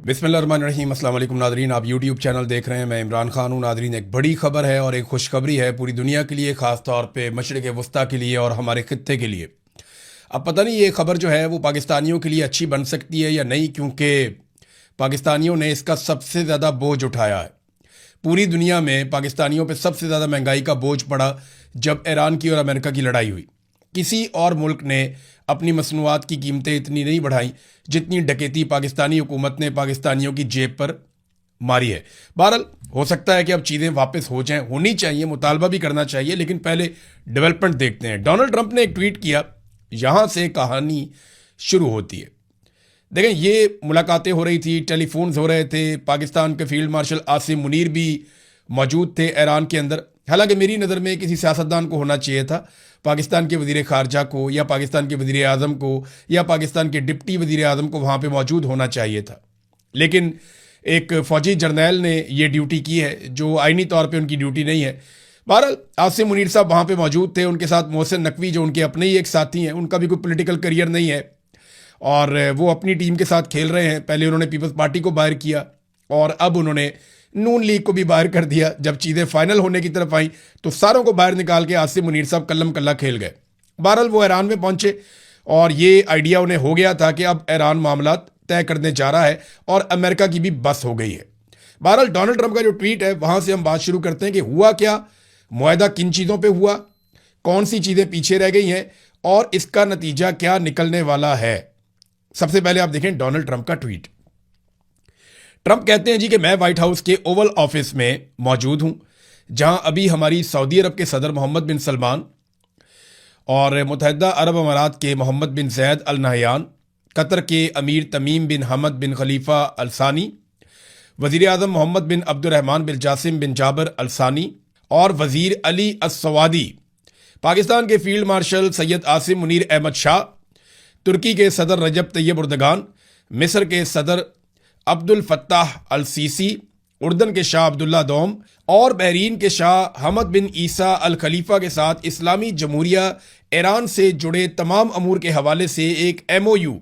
बिस्मिल्लाहिर्रहमानिर्रहीम। अस्सलाम वालेकुम नादरीन, आप यूट्यूब चैनल देख रहे हैं। मैं इमरान खान हूँ। नादरीन, एक बड़ी खबर है और एक खुशखबरी है पूरी दुनिया के लिए, ख़ास तौर पे मशरिक़ वस्ता के लिए और हमारे खित्ते के लिए। अब पता नहीं ये खबर जो है वो पाकिस्तानियों के लिए अच्छी बन सकती है या नहीं, क्योंकि पाकिस्तानियों ने इसका सबसे ज़्यादा बोझ उठाया है। पूरी दुनिया में पाकिस्तानियों पर सबसे ज़्यादा महंगाई का बोझ पड़ा जब ईरान की और अमेरिका की लड़ाई हुई। किसी और मुल्क ने अपनी मसनूआत की कीमतें इतनी नहीं बढ़ाई जितनी डकैती पाकिस्तानी हुकूमत ने पाकिस्तानियों की जेब पर मारी है। बहरहाल, हो सकता है कि अब चीज़ें वापस हो जाएं, होनी चाहिए, मुतालबा भी करना चाहिए, लेकिन पहले डेवलपमेंट देखते हैं। डोनाल्ड ट्रंप ने एक ट्वीट किया, यहाँ से कहानी शुरू होती है। देखें, ये मुलाकातें हो रही थी, टेलीफोन्स हो रहे थे, पाकिस्तान के फील्ड मार्शल आसिम मुनीर भी मौजूद थे ईरान के अंदर। हालांकि मेरी नज़र में किसी सियासतदान को होना चाहिए था, पाकिस्तान के वज़ीर ख़ारजा को या पाकिस्तान के वज़ीर आज़म को या पाकिस्तान के डिप्टी वज़ीर आज़म को वहाँ पे मौजूद होना चाहिए था। लेकिन एक फ़ौजी जर्नैल ने ये ड्यूटी की है जो आइनी तौर पे उनकी ड्यूटी नहीं है। बहरहाल, आसिम मुनीर साहब वहाँ पे मौजूद थे, उनके साथ मोहसिन नकवी जो उनके अपने ही एक साथी हैं, उनका भी कोई पॉलिटिकल करियर नहीं है और वो अपनी टीम के साथ खेल रहे हैं। पहले उन्होंने पीपल्स पार्टी को बाहर किया और अब उन्होंने नून लीग को भी बाहर कर दिया। जब चीज़ें फाइनल होने की तरफ आई तो सारों को बाहर निकाल के आसिम मुनीर साहब कल्लम कल्ला खेल गए। बहरहाल, वो ईरान में पहुंचे और ये आइडिया उन्हें हो गया था कि अब ईरान मामला तय करने जा रहा है और अमेरिका की भी बस हो गई है। बहरहाल, डोनाल्ड ट्रंप का जो ट्वीट है वहां से हम बात शुरू करते हैं कि हुआ क्या, मुआहदा किन चीज़ों पर हुआ, कौन सी चीज़ें पीछे रह गई हैं और इसका नतीजा क्या निकलने वाला है। सबसे पहले आप देखें डोनाल्ड ट्रंप का ट्वीट। ट्रंप कहते हैं जी कि मैं व्हाइट हाउस के ओवल ऑफिस में मौजूद हूं, जहां अभी हमारी सऊदी अरब के सदर मोहम्मद बिन सलमान और मुत्तहिदा अरब अमारात के मोहम्मद बिन जैद अल नहयान, कतर के अमीर तमीम बिन हमद बिन खलीफा अल सानी, वज़ीर आज़म मोहम्मद बिन अब्दुर्रहमान बिन जासिम बिन जाबर अल सानी और वज़ीर अली अस-सवादी, पाकिस्तान के फील्ड मार्शल सैयद आसिम मुनीर अहमद शाह, तुर्की के सदर रजब तैयब उर्दगान, मिस्र के सदर अब्दुल फत्ताह अल सीसी, उर्दन के शाह अब्दुल्ला दोम और बहरीन के शाह हमद बिन ईसा अल खलीफा के साथ इस्लामी जमहूरिया ईरान से जुड़े तमाम अमूर के हवाले से एक MOU,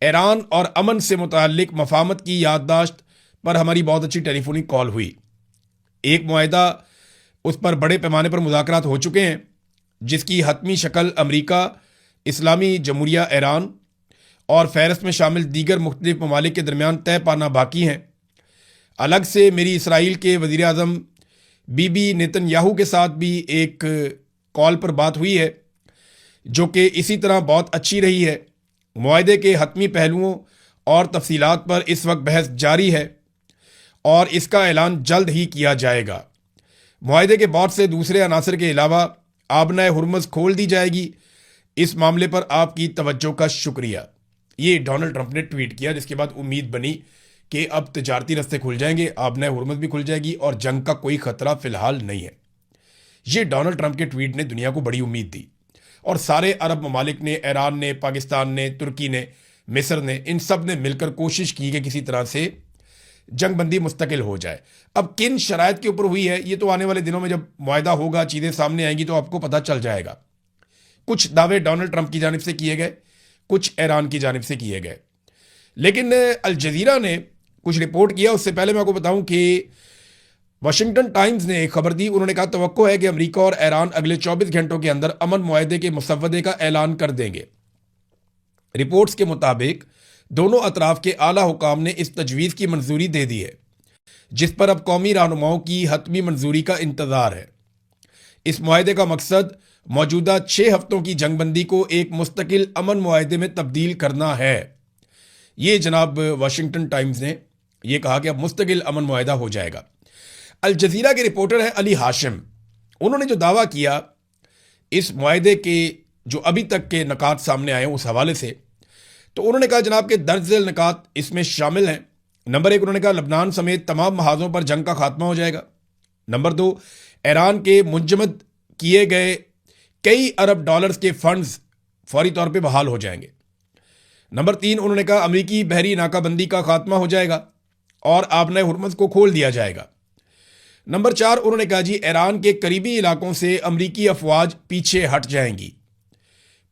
ईरान और अमन से मुताल्लिक मफाहमत की याददाश्त पर हमारी बहुत अच्छी टेलीफोनिक कॉल हुई। एक मुआहदा, उस पर बड़े पैमाने पर मुज़ाकरात हो चुके हैं, जिसकी हतमी शक्ल अमरीका, इस्लामी जमहूरिया ईरान और फहरिस्त में शामिल दीगर मुख्तलिफ ममालिक के दरमियान तय पाना बाकी हैं। अलग से मेरी इसराइल के वज़ीर आज़म बीबी नेतन्याहू के साथ भी एक कॉल पर बात हुई है, जो कि इसी तरह बहुत अच्छी रही है। मुआहदे के हतमी पहलुओं और तफसीलात पर इस वक्त बहस जारी है और इसका ऐलान जल्द ही किया जाएगा। मुआहदे के बहुत से दूसरे अनासर के अलावा आबनाए हुर्मुज़ खोल दी जाएगी। इस मामले पर आपकी तवज्जो का शुक्रिया। ये डोनाल्ड ट्रंप ने ट्वीट किया, जिसके बाद उम्मीद बनी कि अब तजारती रस्ते खुल जाएंगे, आबनाए हुर्मुज़ भी खुल जाएगी और जंग का कोई खतरा फिलहाल नहीं है। ये डोनाल्ड ट्रंप के ट्वीट ने दुनिया को बड़ी उम्मीद दी और सारे अरब ममालिक ने, ईरान ने, पाकिस्तान ने, तुर्की ने, मिस्र ने, इन सब ने मिलकर कोशिश की कि किसी तरह से जंगबंदी मुस्तकिल हो जाए। अब किन शराइत के ऊपर हुई है ये तो आने वाले दिनों में जब मुआहदा होगा, चीज़ें सामने आएंगी तो आपको पता चल जाएगा। कुछ दावे डोनाल्ड ट्रंप की जानिब से किए गए, कुछ ईरान की जानिब से किए गए, लेकिन अल जज़ीरा ने कुछ रिपोर्ट किया। उससे पहले मैं आपको बताऊं कि वाशिंगटन टाइम्स ने एक खबर दी। उन्होंने कहा तवक्को है कि अमेरिका और ईरान अगले 24 घंटों के अंदर अमन मुआहदे के मुसव्वदे का ऐलान कर देंगे। रिपोर्ट्स के मुताबिक दोनों अतराफ के आला हुकाम ने इस तजवीज़ की मंजूरी दे दी है, जिस पर अब कौमी रहनुमाओं की हतमी मंजूरी का इंतज़ार है। इस मुआहदे का मकसद मौजूदा 6 हफ्तों की जंगबंदी को एक मुस्तकिल अमन मुआहदे में तब्दील करना है। ये जनाब वाशिंगटन टाइम्स ने यह कहा कि अब मुस्तकिल अमन मुआहदा हो जाएगा। अल जज़ीरा के रिपोर्टर हैं अली हाशिम। उन्होंने जो दावा किया इस मुआहदे के जो अभी तक के नकात सामने आए उस हवाले से, तो उन्होंने कहा जनाब के दर्ज नकात इसमें शामिल हैं। नंबर 1, उन्होंने कहा लबनान समेत तमाम महाजों पर जंग का खात्मा हो जाएगा। नंबर 2, ईरान के मुंजमद किए गए कई अरब डॉलर्स के फंड्स फौरी तौर पे बहाल हो जाएंगे। नंबर 3, उन्होंने कहा अमेरिकी बहरी नाकाबंदी का खात्मा हो जाएगा और आबनाए हुर्मुज़ को खोल दिया जाएगा। नंबर 4, उन्होंने कहा जी ईरान के करीबी इलाकों से अमेरिकी अफवाज पीछे हट जाएंगी।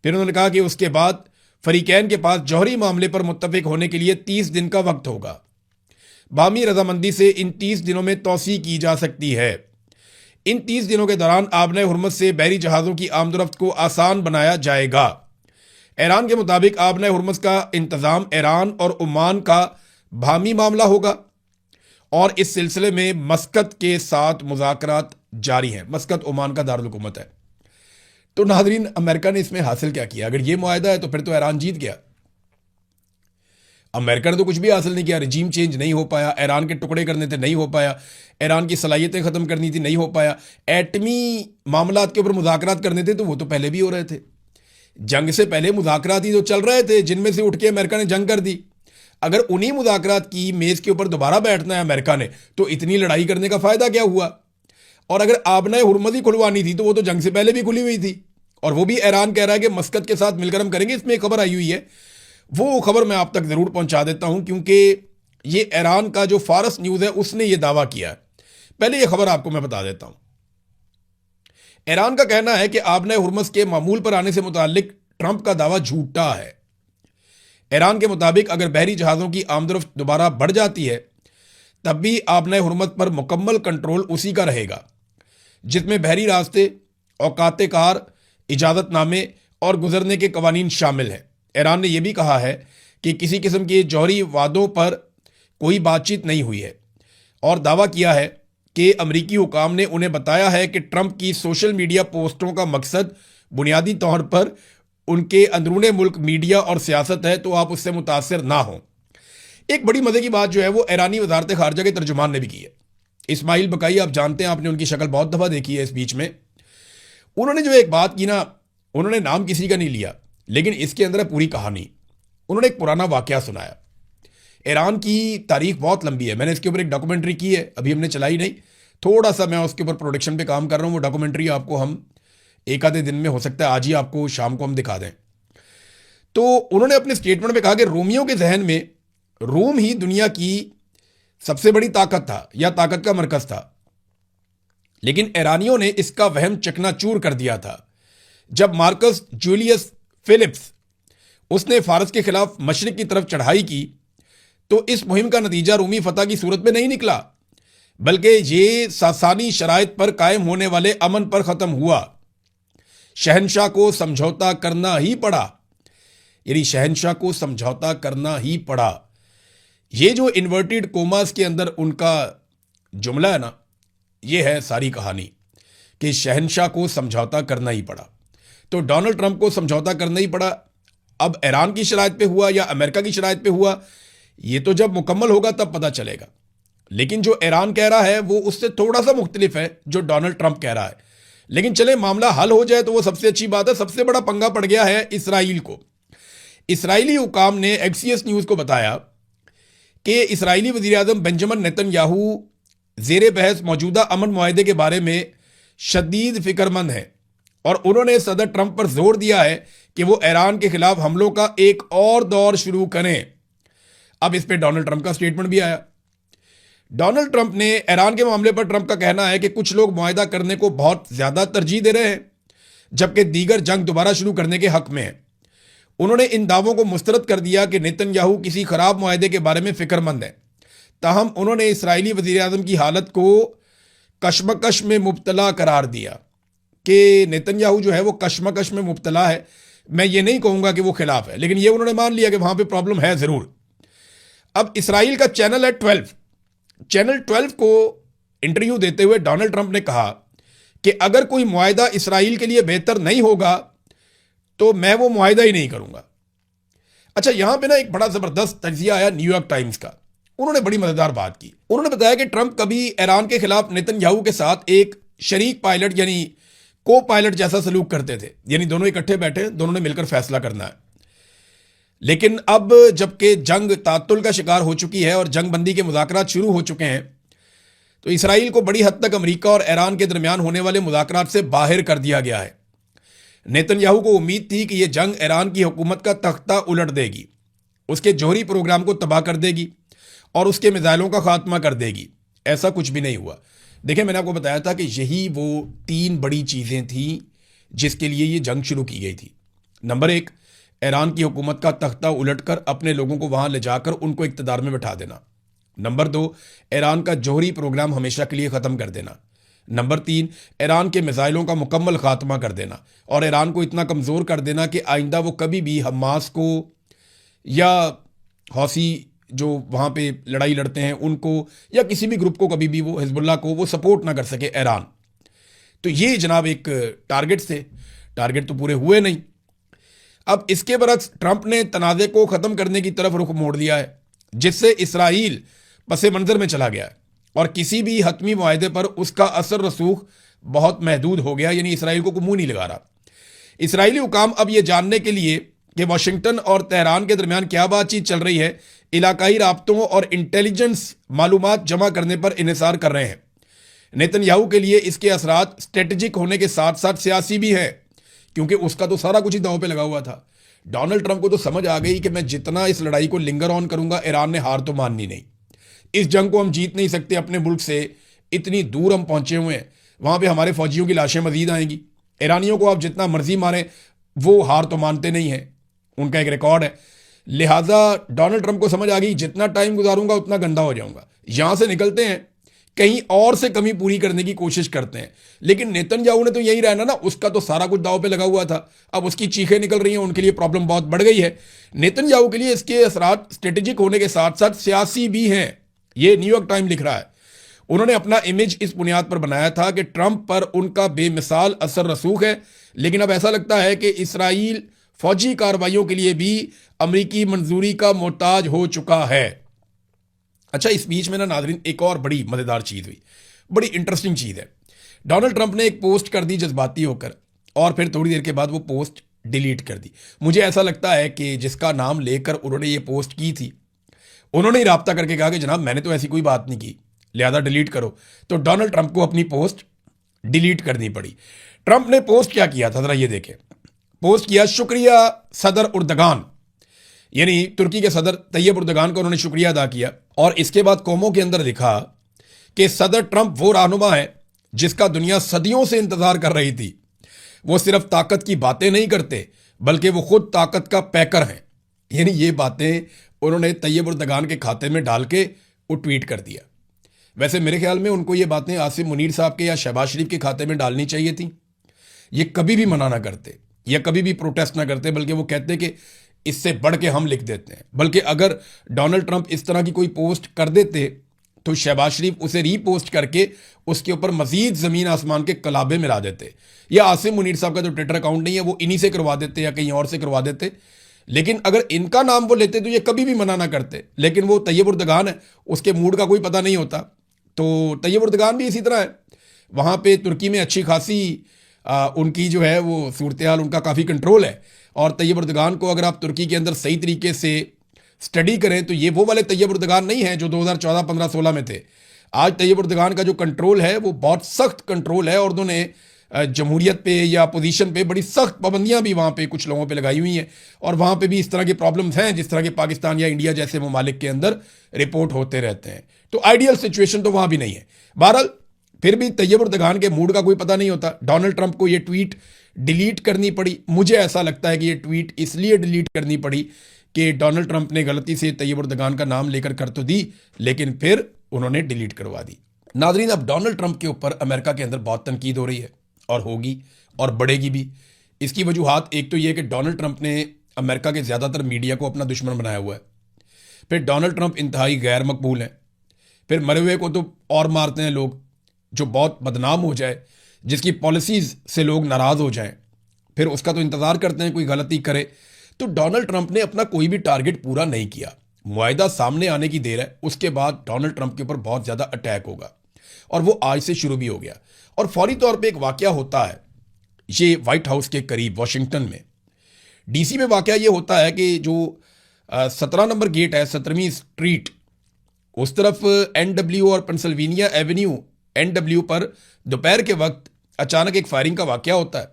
फिर उन्होंने कहा कि उसके बाद फरीकैन के पास जौहरी मामले पर मुत्तफिक होने के लिए 30 दिन का वक्त होगा। बाहमी रजामंदी से इन 30 दिनों में तौसी की जा सकती है। इन 30 दिनों के दौरान आबने हुर्मुज़ से बहरी जहाज़ों की आमदोरफ्त को आसान बनाया जाएगा। ईरान के मुताबिक आबने हुर्मुज़ का इंतज़ाम ईरान और ओमान का बाहमी मामला होगा और इस सिलसिले में मस्कत के साथ मुज़ाकरात जारी हैं। मस्कत ओमान का दारुल हुकूमत है। तो नाज़रीन, अमेरिका ने इसमें हासिल क्या किया? अगर ये मुआहदा है तो फिर तो ईरान जीत गया। अमेरिका ने तो कुछ भी हासिल नहीं किया। रिजीम चेंज नहीं हो पाया, ईरान के टुकड़े करने थे नहीं हो पाया, ईरान की सलाहियतें ख़त्म करनी थी नहीं हो पाया, एटमी मामलात के ऊपर मुज़ाकरात करने थे तो वो तो पहले भी हो रहे थे। जंग से पहले मुज़ाकरात ही तो चल रहे थे जिनमें से उठ के अमेरिका ने जंग कर दी। अगर उन्हीं मुज़ाकरात की मेज़ के ऊपर दोबारा बैठना है अमेरिका ने तो इतनी लड़ाई करने का फ़ायदा क्या हुआ? और अगर आबना हुर्मुज़ ही खुलवानी थी तो वो तो जंग से पहले भी खुली हुई थी और वो भी ईरान कह रहा है कि मस्कत के साथ मिलकर हम करेंगे। इसमें एक खबर आई हुई है, वो खबर मैं आप तक ज़रूर पहुंचा देता हूं क्योंकि ये ईरान का जो फारस न्यूज़ है उसने ये दावा किया है। पहले ये खबर आपको मैं बता देता हूं। ईरान का कहना है कि आबना हुर्मुज़ के मामूल पर आने से मुताल्लिक ट्रंप का दावा झूठा है। ईरान के मुताबिक अगर बहरी जहाज़ों की आमदोरफ्त दोबारा बढ़ जाती है तब भी आबना हुर्मुज़ पर मुकम्मल कंट्रोल उसी का रहेगा, जिसमें बहरी रास्ते, औकात कार, इजाज़तनामे और गुजरने के कवानीन शामिल हैं। ईरान ने यह भी कहा है कि किसी किस्म के जौहरी वादों पर कोई बातचीत नहीं हुई है और दावा किया है कि अमरीकी हुकाम ने उन्हें बताया है कि ट्रंप की सोशल मीडिया पोस्टों का मकसद बुनियादी तौर पर उनके अंदरूने मुल्क मीडिया और सियासत है, तो आप उससे मुतासर ना हों। एक बड़ी मज़े की बात जो है वो ईरानी वजारत खारजा के तर्जुमान ने भी की है। इस्माइल बकाई, आप जानते हैं, आपने उनकी शक्ल बहुत दफ़ा देखी है। इस बीच में उन्होंने जो एक बात की ना, उन्होंने नाम किसी का नहीं लिया लेकिन इसके अंदर है पूरी कहानी। उन्होंने एक पुराना वाकया सुनाया। ईरान की तारीख बहुत लंबी है, मैंने इसके ऊपर एक डॉक्यूमेंट्री की है, अभी हमने चलाई नहीं, थोड़ा सा मैं उसके ऊपर प्रोडक्शन पे काम कर रहा हूँ। वो डॉक्यूमेंट्री आपको हम एक आधे दिन में, हो सकता है आज ही आपको शाम को हम दिखा दें। तो उन्होंने अपने स्टेटमेंट में कहा कि रोमियों के जहन में रोम ही दुनिया की सबसे बड़ी ताकत था या ताकत का मरकज था, लेकिन ईरानियों ने इसका वहम चकनाचूर कर दिया था जब मार्कस जूलियस फिलिप्स उसने फारस के खिलाफ मशरिक की तरफ चढ़ाई की। तो इस मुहिम का नतीजा रूमी फतह की सूरत में नहीं निकला बल्कि ये सासानी शराइत पर कायम होने वाले अमन पर ख़त्म हुआ। शहनशाह को समझौता करना ही पड़ा, यानी शहनशाह को समझौता करना ही पड़ा। ये जो इन्वर्टेड कोमास के अंदर उनका जुमला है ना, ये है सारी कहानी कि शहनशाह को समझौता करना ही पड़ा। तो डोनाल्ड ट्रंप को समझौता करना ही पड़ा। अब ईरान की शराइत पे हुआ या अमेरिका की शराइत पे हुआ, ये तो जब मुकम्मल होगा तब पता चलेगा। लेकिन जो ईरान कह रहा है वो उससे थोड़ा सा मुख्तलिफ है जो डोनाल्ड ट्रंप कह रहा है। लेकिन चले मामला हल हो जाए तो वो सबसे अच्छी बात है। सबसे बड़ा पंगा पड़ गया है इसराइल को। इसराइली हुकाम ने एक्सियस न्यूज़ को बताया कि इसराइली वज़ीर-ए-आज़म बेंजामिन नेतन्याहू ज़ेरे बहस मौजूदा अमन मुआहदे के बारे में शदीद फिक्रमंद हैं और उन्होंने सदर ट्रंप पर जोर दिया है कि वो ईरान के खिलाफ हमलों का एक और दौर शुरू करें। अब इस पर डोनाल्ड ट्रंप का स्टेटमेंट भी आया। डोनाल्ड ट्रंप ने ईरान के मामले पर ट्रंप का कहना है कि कुछ लोग मुआहदा करने को बहुत ज़्यादा तरजीह दे रहे हैं जबकि दीगर जंग दोबारा शुरू करने के हक में है। उन्होंने इन दावों को मुस्तरद कर दिया कि नेतन्याहू किसी खराब मुआहदे के बारे में फिक्रमंद है। ताहम उन्होंने इसराइली वज़ीर-ए-आज़म की हालत को कशमकश में मुब्तला करार दिया कि नेतन्याहू जो है वो कशमकश में मुब्तला है। मैं ये नहीं कहूँगा कि वो खिलाफ है, लेकिन ये उन्होंने मान लिया कि वहाँ पे प्रॉब्लम है ज़रूर। अब इसराइल का चैनल है 12, चैनल 12 को इंटरव्यू देते हुए डोनाल्ड ट्रंप ने कहा कि अगर कोई मुआहदा इसराइल के लिए बेहतर नहीं होगा तो मैं वो मुआहदा ही नहीं करूँगा। अच्छा, यहाँ पे ना एक बड़ा ज़बरदस्त तज्जिया आया न्यूयॉर्क टाइम्स का। उन्होंने बड़ी मज़ेदार बात की। उन्होंने बताया कि ट्रंप कभी ईरान के खिलाफ नेतन्याहू के साथ एक शरीक पायलट यानी को पायलट जैसा सलूक करते थे, यानी दोनों इकट्ठे बैठे, दोनों ने मिलकर फैसला करना है। लेकिन अब जबकि जंग तातुल का शिकार हो चुकी है और जंग बंदी के मुज़ाकरात शुरू हो चुके हैं, तो इसराइल को बड़ी हद तक अमेरिका और ईरान के दरमियान होने वाले मुज़ाकरात से बाहर कर दिया गया है। नेतन्याहू को उम्मीद थी कि यह जंग ईरान की हुकूमत का तख्ता उलट देगी, उसके जौहरी प्रोग्राम को तबाह कर देगी और उसके मिसाइलों का खात्मा कर देगी। ऐसा कुछ भी नहीं हुआ। देखिए, मैंने आपको बताया था कि यही वो 3 बड़ी चीज़ें थीं जिसके लिए ये जंग शुरू की गई थी। नंबर 1, ईरान की हुकूमत का तख्ता उलटकर अपने लोगों को वहाँ ले जाकर उनको इक़्तिदार में बैठा देना। नंबर 2, ईरान का जौहरी प्रोग्राम हमेशा के लिए ख़त्म कर देना। नंबर 3, ईरान के मिसाइलों का मुकम्मल खात्मा कर देना और ईरान को इतना कमज़ोर कर देना कि आइंदा वो कभी भी हमास को या हौसी जो वहाँ पे लड़ाई लड़ते हैं उनको या किसी भी ग्रुप को कभी भी वो हिजबुल्लाह को वो सपोर्ट ना कर सके ईरान। तो ये जनाब एक टारगेट थे। टारगेट तो पूरे हुए नहीं। अब इसके बरक्स ट्रंप ने तनाज़े को ख़त्म करने की तरफ रुख मोड़ दिया है, जिससे इसराइल पसे मंज़र में चला गया है और किसी भी हतमी मुआहदे पर उसका असर रसूख बहुत महदूद हो गया, यानी इसराइल को मुंह नहीं लगा रहा। इसराइली हुकाम अब यह जानने के लिए कि वाशिंगटन और तेहरान के दरमियान क्या बातचीत चल रही है, इलाकाई राब्तों और इंटेलिजेंस मालूमात जमा करने पर इन्हिसार कर रहे हैं। नेतन्याहू के लिए इसके असरात स्ट्रेटजिक होने के साथ साथ सियासी भी हैं, क्योंकि उसका तो सारा कुछ ही दांव पे लगा हुआ था। डोनाल्ड ट्रंप को तो समझ आ गई कि मैं जितना इस लड़ाई को लिंगर ऑन करूंगा, ईरान ने हार तो माननी नहीं। इस जंग को हम जीत नहीं सकते अपने मुल्क से, इतनी दूर हम पहुंचे हुए हैं, वहां पे हमारे फौजियों की लाशें मजीद आएंगी। ईरानियों को आप जितना मर्जी मारें, वो हार तो मानते नहीं हैं, उनका एक रिकॉर्ड है। लिहाजा डोनाल्ड ट्रंप को समझ आ गई जितना टाइम गुजारूंगा उतना गंदा हो जाऊंगा। यहां से निकलते हैं, कहीं और से कमी पूरी करने की कोशिश करते हैं। लेकिन नेतन्याहू ने तो यही रहना ना, उसका तो सारा कुछ दांव पे लगा हुआ था। अब उसकी चीखें निकल रही हैं, उनके लिए प्रॉब्लम बहुत बढ़ गई है। नेतन्याहू के लिए इसके असरात स्ट्रेटेजिक होने के साथ साथ सियासी भी हैं। ये न्यूयॉर्क टाइम लिख रहा है। उन्होंने अपना इमेज इस बुनियाद पर बनाया था कि ट्रंप पर उनका बेमिसाल असर रसूख है, लेकिन अब ऐसा लगता है कि इसराइल फौजी कार्रवाइयों के लिए भी अमेरिकी मंजूरी का मोहताज हो चुका है। अच्छा, इस बीच में ना नाज़रीन एक और बड़ी मज़ेदार चीज़ हुई, बड़ी इंटरेस्टिंग चीज़ है। डोनाल्ड ट्रंप ने एक पोस्ट कर दी जज्बाती होकर, और फिर थोड़ी देर के बाद वो पोस्ट डिलीट कर दी। मुझे ऐसा लगता है कि जिसका नाम लेकर उन्होंने ये पोस्ट की थी, उन्होंने ही राब्ता करके कहा कि जनाब मैंने तो ऐसी कोई बात नहीं की, लिहाजा डिलीट करो। तो डोनाल्ड ट्रंप को अपनी पोस्ट डिलीट करनी पड़ी। ट्रंप ने पोस्ट क्या किया था, जरा ये देखें। पोस्ट किया, शुक्रिया सदर उर्दगान, यानी तुर्की के सदर तैयब उर्दगान का उन्होंने शुक्रिया अदा किया। और इसके बाद कौमों के अंदर लिखा कि सदर ट्रंप वो रहनुमा है जिसका दुनिया सदियों से इंतजार कर रही थी। वो सिर्फ ताकत की बातें नहीं करते, बल्कि वो खुद ताकत का पैकर हैं। यानी ये बातें उन्होंने तैयब उर्दगान के खाते में डाल के वो ट्वीट कर दिया। वैसे मेरे ख्याल में उनको ये बातें आसिफ मुनीर साहब के या शहबाज शरीफ के खाते में डालनी चाहिए थी। ये कभी भी मना ना करते या कभी भी प्रोटेस्ट ना करते, बल्कि वो कहते कि इससे बढ़ के हम लिख देते हैं। बल्कि अगर डोनाल्ड ट्रंप इस तरह की कोई पोस्ट कर देते तो शहबाज शरीफ उसे रीपोस्ट करके उसके ऊपर मजीद ज़मीन आसमान के कलाबे मिला देते, या आसिफ मुनीर साहब का जो ट्विटर अकाउंट नहीं है वो इन्हीं से करवा देते या कहीं और से करवा देते। लेकिन अगर इनका नाम वो लेते तो ये कभी भी मना ना करते। लेकिन वो तैयब उर्दगान है, उसके मूड का कोई पता नहीं होता। तो तैयब उर्दगान भी इसी तरह है। वहाँ पे तुर्की में अच्छी खासी उनकी जो है वो सूरत हाल, उनका काफ़ी कंट्रोल है। और तैयब उर्दगान को अगर आप तुर्की के अंदर सही तरीके से स्टडी करें तो ये वो वाले तैयब उर्दगान नहीं है जो 2014, 15, 16 में थे। आज तैयब उर्दगान का जो कंट्रोल है वो बहुत सख्त कंट्रोल है, और उन्होंने जमहूरियत पे या अपोजिशन पे बड़ी सख्त पाबंदियां भी वहाँ पे कुछ लोगों पे लगाई हुई हैं। और वहाँ पे भी इस तरह के प्रॉब्लम्स हैं जिस तरह के पाकिस्तान या इंडिया जैसे ममालिक के अंदर रिपोर्ट होते रहते हैं। तो आइडियल सिचुएशन तो वहाँ भी नहीं है। बहरहाल फिर भी तैयब उर्दगान के मूड का कोई पता नहीं होता। डोनाल्ड ट्रंप को ये ट्वीट डिलीट करनी पड़ी। मुझे ऐसा लगता है कि ये ट्वीट इसलिए डिलीट करनी पड़ी कि डोनाल्ड ट्रंप ने गलती से तैयब उर्दगान का नाम लेकर कर तो दी, लेकिन फिर उन्होंने डिलीट करवा दी। नाजरीन, अब डोनाल्ड ट्रंप के ऊपर अमेरिका के अंदर बहुत तनकीद हो रही है और होगी और बढ़ेगी भी। इसकी वजूहात एक तो ये कि डोनाल्ड ट्रंप ने अमेरिका के ज़्यादातर मीडिया को अपना दुश्मन बनाया हुआ है। फिर डोनाल्ड ट्रंप इंतहाई गैर मकबूल हैं। फिर मरे हुए को तो और मारते हैं लोग, जो बहुत बदनाम हो जाए, जिसकी पॉलिसीज़ से लोग नाराज़ हो जाएं, फिर उसका तो इंतज़ार करते हैं कोई गलती करे। तो डोनाल्ड ट्रंप ने अपना कोई भी टारगेट पूरा नहीं किया। मुआहिदा सामने आने की देर है, उसके बाद डोनाल्ड ट्रंप के ऊपर बहुत ज़्यादा अटैक होगा, और वो आज से शुरू भी हो गया। और फौरी तौर पे एक वाक़या होता है, ये वाइट हाउस के करीब वाशिंगटन में डीसी में वाक़या ये होता है कि जो 17 नंबर गेट है, 17वीं स्ट्रीट, उस तरफ NW और पेंसिल्वेनिया एवेन्यू NW पर दोपहर के वक्त अचानक एक फायरिंग का वाक़या होता है,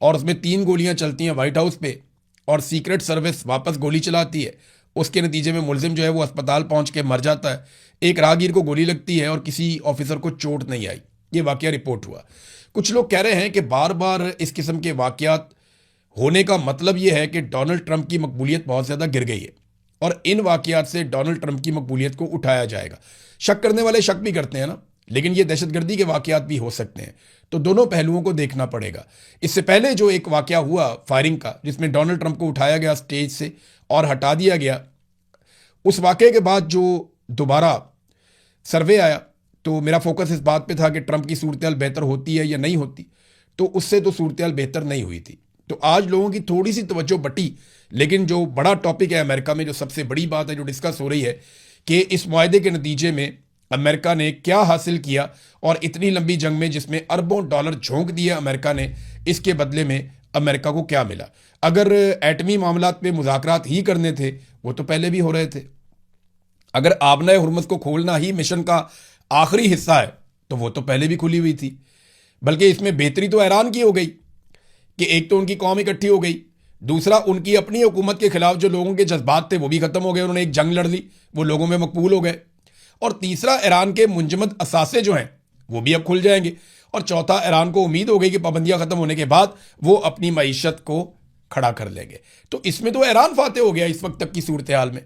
और उसमें 3 गोलियां चलती हैं वाइट हाउस पे, और सीक्रेट सर्विस वापस गोली चलाती है। उसके नतीजे में मुलजिम जो है वो अस्पताल पहुंच के मर जाता है। एक राहगीर को गोली लगती है और किसी ऑफिसर को चोट नहीं आई। ये वाक़या रिपोर्ट हुआ। कुछ लोग कह रहे हैं कि बार बार इस किस्म के वाक़यात होने का मतलब ये है कि डोनाल्ड ट्रंप की मकबूलियत बहुत ज़्यादा गिर गई है और इन वाकयात से डोनाल्ड ट्रंप की मकबूलियत को उठाया जाएगा। शक करने वाले शक भी करते हैं ना, लेकिन ये दहशतगर्दी के वाकयात भी हो सकते हैं, तो दोनों पहलुओं को देखना पड़ेगा। इससे पहले जो एक वाकया हुआ फायरिंग का, जिसमें डोनाल्ड ट्रंप को उठाया गया स्टेज से और हटा दिया गया, उस वाकये के बाद जो दोबारा सर्वे आया तो मेरा फोकस इस बात पे था कि ट्रंप की सूरत बेहतर होती है या नहीं होती, तो उससे तो सूरत बेहतर नहीं हुई थी। तो आज लोगों की थोड़ी सी तवज्जो बटी, लेकिन जो बड़ा टॉपिक है अमेरिका में, जो सबसे बड़ी बात है जो डिस्कस हो रही है कि इस मुआहदे के नतीजे में अमेरिका ने क्या हासिल किया, और इतनी लंबी जंग में जिसमें अरबों डॉलर झोंक दिए अमेरिका ने, इसके बदले में अमेरिका को क्या मिला। अगर एटमी मामलात पे मुज़ाकरात ही करने थे, वो तो पहले भी हो रहे थे। अगर आबना हुर्मुज़ को खोलना ही मिशन का आखिरी हिस्सा है, तो वो तो पहले भी खुली हुई थी। बल्कि इसमें बेहतरी तो ईरान की हो गई कि एक तो उनकी कौम इकट्ठी हो गई, दूसरा उनकी अपनी हुकूमत के खिलाफ जो लोगों के जज्बात थे वो भी खत्म हो गए, उन्होंने एक जंग लड़ ली, वो लोगों में मकबूल हो गए। और तीसरा, ईरान के मुंजमद असासे जो हैं वो भी अब खुल जाएंगे। और चौथा, ईरान को उम्मीद हो गई कि पाबंदियां खत्म होने के बाद वो अपनी मईशत को खड़ा कर लेंगे। तो इसमें तो ईरान फाते हो गया इस वक्त तक की सूरत हाल में।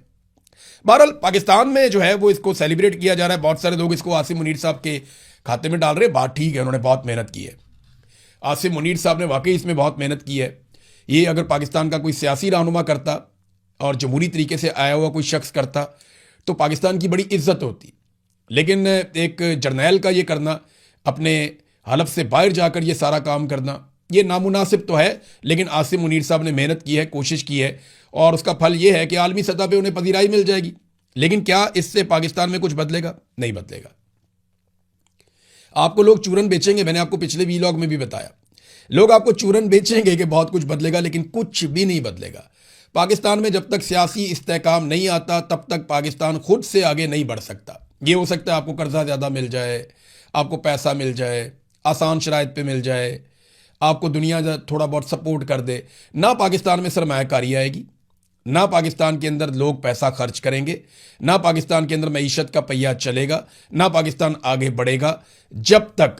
बहरहाल पाकिस्तान में जो है वो इसको सेलिब्रेट किया जा रहा है, बहुत सारे लोग इसको आसिम मुनीर साहब के खाते में डाल रहे हैं। बात ठीक है, उन्होंने बहुत मेहनत की है, आसिम मुनीर साहब ने वाकई इसमें बहुत मेहनत की है। ये अगर पाकिस्तान का कोई सियासी रहनुमा करता और जमहूरी तरीके से आया हुआ कोई शख्स करता तो पाकिस्तान की बड़ी इज्जत होती, लेकिन एक जर्नैल का ये करना, अपने हलफ से बाहर जाकर ये सारा काम करना, ये नामुनासिब तो है। लेकिन आसिम मुनीर साहब ने मेहनत की है, कोशिश की है, और उसका फल ये है कि आलमी सतह पे उन्हें पजीराई मिल जाएगी। लेकिन क्या इससे पाकिस्तान में कुछ बदलेगा? नहीं बदलेगा। आपको लोग चूरन बेचेंगे, मैंने आपको पिछले वीलॉग में भी बताया, लोग आपको चूरन बेचेंगे कि बहुत कुछ बदलेगा, लेकिन कुछ भी नहीं बदलेगा। पाकिस्तान में जब तक सियासी इस्तेहकाम नहीं आता तब तक पाकिस्तान खुद से आगे नहीं बढ़ सकता। ये हो सकता है आपको कर्जा ज़्यादा मिल जाए, आपको पैसा मिल जाए, आसान शराइत पे मिल जाए, आपको दुनिया थोड़ा बहुत सपोर्ट कर दे, ना पाकिस्तान में सरमायाकारी आएगी, ना पाकिस्तान के अंदर लोग पैसा खर्च करेंगे, ना पाकिस्तान के अंदर मईशत का पहिया चलेगा, ना पाकिस्तान आगे बढ़ेगा, जब तक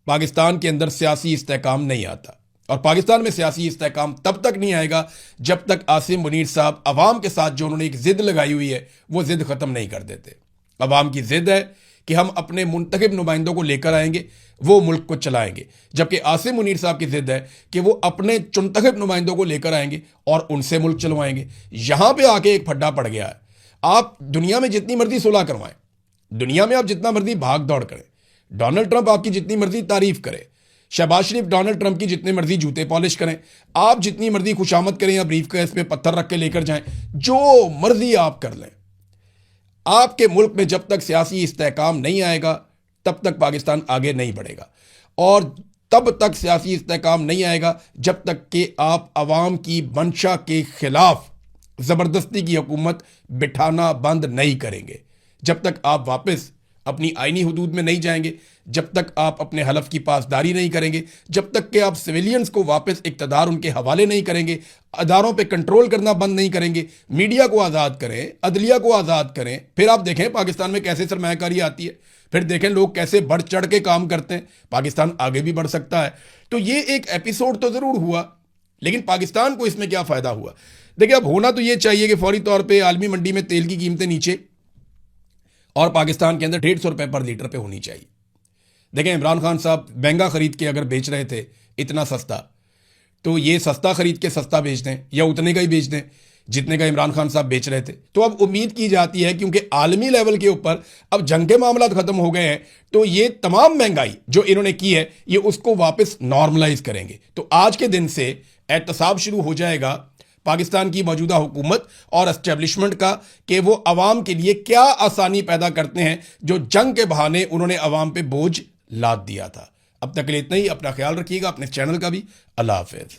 पाकिस्तान के अंदर सियासी इस्तेहकाम नहीं आता। और पाकिस्तान में सियासी इस्तेहकाम तब तक नहीं आएगा जब तक आसिम मुनीर साहब अवाम के साथ जो उन्होंने एक जिद लगाई हुई है वो जिद ख़त्म नहीं कर देते। अवाम की जिद है कि हम अपने मुंतखब नुमाइंदों को लेकर आएंगे, वो मुल्क को चलाएंगे, जबकि आसिम मुनीर साहब की जिद है कि वो अपने चुनतखब नुमाइंदों को लेकर आएंगे और उनसे मुल्क चलवाएंगे। यहां पे आके एक फड्डा पड़ गया है। आप दुनिया में जितनी मर्जी सुलह करवाएं, दुनिया में आप जितना मर्जी भाग दौड़ करें, डोनाल्ड ट्रंप आपकी जितनी मर्जी तारीफ करे, शहबाज शरीफ डोनाल्ड ट्रंप की जितने मर्जी जूते पॉलिश करें, आप जितनी मर्जी खुशामद करें या ब्रीफ केस पे पत्थर रख के लेकर जाएं, जो मर्जी आप कर लें, आपके मुल्क में जब तक सियासी इस्तेहकाम नहीं आएगा तब तक पाकिस्तान आगे नहीं बढ़ेगा। और तब तक सियासी इस्तेहकाम नहीं आएगा जब तक कि आप अवाम की मंशा के खिलाफ ज़बरदस्ती की हुकूमत बिठाना बंद नहीं करेंगे, जब तक आप वापस अपनी आईनी हुदूद में नहीं जाएंगे, जब तक आप अपने हलफ की पासदारी नहीं करेंगे, जब तक कि आप सिविलियंस को वापस इक़्तिदार उनके हवाले नहीं करेंगे, अदारों पे कंट्रोल करना बंद नहीं करेंगे, मीडिया को आज़ाद करें, अदलिया को आज़ाद करें, फिर आप देखें पाकिस्तान में कैसे सरमायाकारी आती है, फिर देखें लोग कैसे बढ़ चढ़ के काम करते हैं, पाकिस्तान आगे भी बढ़ सकता है। तो ये एक एपिसोड तो ज़रूर हुआ, लेकिन पाकिस्तान को इसमें क्या फ़ायदा हुआ? देखिए, अब होना तो ये चाहिए कि फौरी तौर पर आलमी मंडी में तेल की कीमतें नीचे और पाकिस्तान के अंदर 150 रुपये पर लीटर पे होनी चाहिए। देखें, इमरान खान साहब महंगा खरीद के अगर बेच रहे थे इतना सस्ता, तो ये सस्ता खरीद के सस्ता बेच दें या उतने का ही बेच दें जितने का इमरान खान साहब बेच रहे थे। तो अब उम्मीद की जाती है, क्योंकि आलमी लेवल के ऊपर अब जंग के मामला खत्म हो गए हैं, तो ये तमाम महंगाई जो इन्होंने की है ये उसको वापस नॉर्मलाइज करेंगे। तो आज के दिन से एहतसाब शुरू हो जाएगा पाकिस्तान की मौजूदा हुकूमत और एस्टेब्लिशमेंट का कि वो अवाम के लिए क्या आसानी पैदा करते हैं जो जंग के बहाने उन्होंने अवाम पे बोझ लाद दिया था। अब तक के लिए इतना ही। अपना ख्याल रखिएगा, अपने चैनल का भी। अल्लाह हाफिज।